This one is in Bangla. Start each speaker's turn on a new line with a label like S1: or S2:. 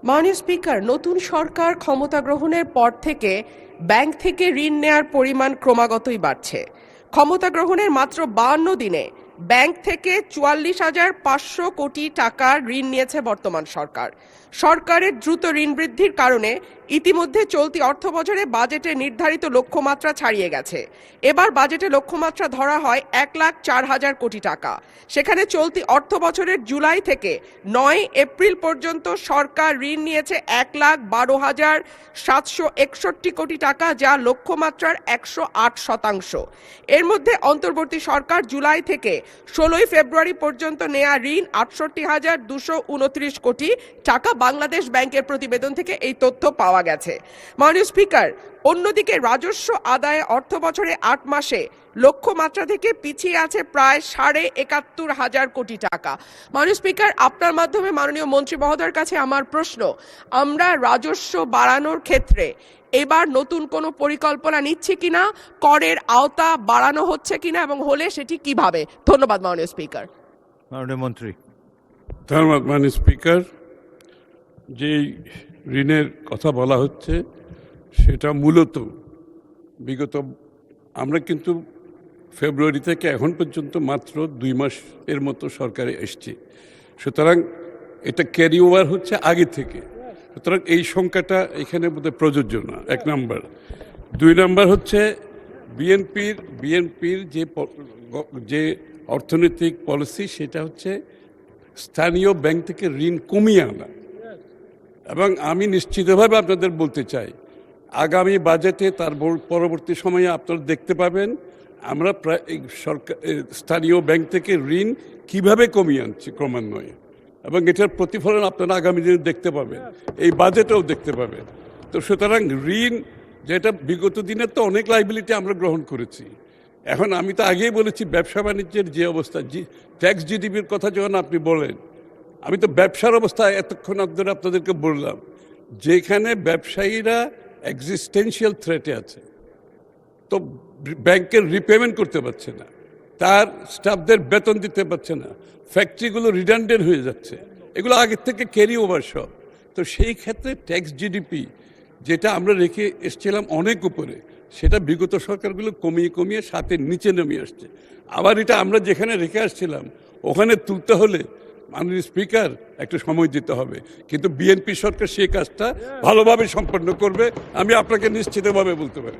S1: মাননীয় স্পিকার, নতুন সরকার ক্ষমতা গ্রহণের পর থেকে ব্যাংক থেকে ঋণ নেয়ার পরিমাণ ক্রমাগতই বাড়ছে। ক্ষমতা গ্রহণের মাত্র 52 দিনে ব্যাংক থেকে 44,500 কোটি টাকার ঋণ নিয়েছে বর্তমান সরকার। সরকারের দ্রুত ঋণ বৃদ্ধির কারণে ইতিমধ্যে চলতি অর্থবছরে বাজেটে নির্ধারিত লক্ষ্যমাত্রা ছাড়িয়ে গেছে। এবার বাজেটে লক্ষ্যমাত্রা ধরা হয় 1,04,000 কোটি টাকা। সেখানে চলতি অর্থবছরের জুলাই থেকে 9 এপ্রিল পর্যন্ত সরকার ঋণ নিয়েছে 1,12,761 কোটি টাকা, যা লক্ষ্যমাত্রার 108%। এর মধ্যে অন্তর্বর্তী সরকার জুলাই থেকে 16 ফেব্রুয়ারি পর্যন্ত নেয়া ঋণ 68,229 কোটি টাকা। বাংলাদেশ ব্যাংকের প্রতিবেদন থেকে এই তথ্য পাওয়া গেছে। মাননীয় স্পিকার, অন্যদিকে রাজস্ব আদায়ে অর্থবছরে 8 মাসে লক্ষ্যমাত্রা থেকে পিছিয়ে আছে প্রায় 71,500 কোটি টাকা। মাননীয় স্পিকার, আপনার মাধ্যমে মাননীয় মন্ত্রী মহোদয়ের কাছে আমার প্রশ্ন, আমরা রাজস্ব বাড়ানোর ক্ষেত্রে এবার নতুন কোনো পরিকল্পনা নিচ্ছি কিনা, করের আওতা বাড়ানো হচ্ছে কিনা এবং হলে সেটি কিভাবে? ধন্যবাদ মাননীয় স্পিকার।
S2: মাননীয় মন্ত্রী।
S3: ধন্যবাদ মাননীয় স্পিকার। যে ঋণের কথা বলা হচ্ছে সেটা মূলত বিগত আমরা কিন্তু ফেব্রুয়ারি থেকে এখন পর্যন্ত মাত্র 2 মাসের মতো সরকারে এসছে, সুতরাং এটা ক্যারি ওভার হচ্ছে আগে থেকে, সুতরাং এই সংখ্যাটা এখানে বোধহয় প্রযোজ্য না, 1 নাম্বার। 2 নাম্বার হচ্ছে বিএনপির যে অর্থনৈতিক পলিসি সেটা হচ্ছে স্থানীয় ব্যাংক থেকে ঋণ কমিয়ে আনা। এবং আমি নিশ্চিতভাবে আপনাদের বলতে চাই, আগামী বাজেটে তার পরবর্তী সময়ে আপনারা দেখতে পাবেন আমরা প্রায় স্থানীয় ব্যাংক থেকে ঋণ কিভাবে কমিয়ে আনছি ক্রমান্বয়ে, এবং এটার প্রতিফলন আপনারা আগামী দিনে দেখতে পাবেন, এই বাজেটেও দেখতে পাবেন। তো সুতরাং ঋণ যেটা বিগত দিনের তো অনেক লাইবিলিটি আমরা গ্রহণ করেছি। এখন আমি তো আগেই বলেছি ব্যবসা বাণিজ্যের যে অবস্থা, ট্যাক্স জিডিপির কথা যখন আপনি বলেন, আমি তো ব্যবসার অবস্থা এতক্ষণ ধরে আপনাদেরকে বললাম, যেখানে ব্যবসায়ীরা এক্সিস্টেন্সিয়াল থ্রেটে আছে, তো ব্যাংকের রিপেমেন্ট করতে পারছে না, তার স্টাফদের বেতন দিতে পারছে না, ফ্যাক্টরিগুলো রিডান্ডেন্ট হয়ে যাচ্ছে, এগুলো আগের থেকে ক্যারি ওভার সব। তো সেই ক্ষেত্রে ট্যাক্স জিডিপি যেটা আমরা রেখে এসেছিলাম অনেক উপরে, সেটা বিগত সরকারগুলো কমিয়ে কমিয়ে সাথে নিচে নেমে আসছে। আবার এটা আমরা যেখানে রেখে আসছিলাম ওখানে তুলতে হলে মাননীয় স্পিকার একটু সময় দিতে হবে, কিন্তু বিএনপি সরকার সেই কাজটা ভালোভাবে সম্পন্ন করবে, আমি আপনাকে নিশ্চিতভাবে বলতে পারি।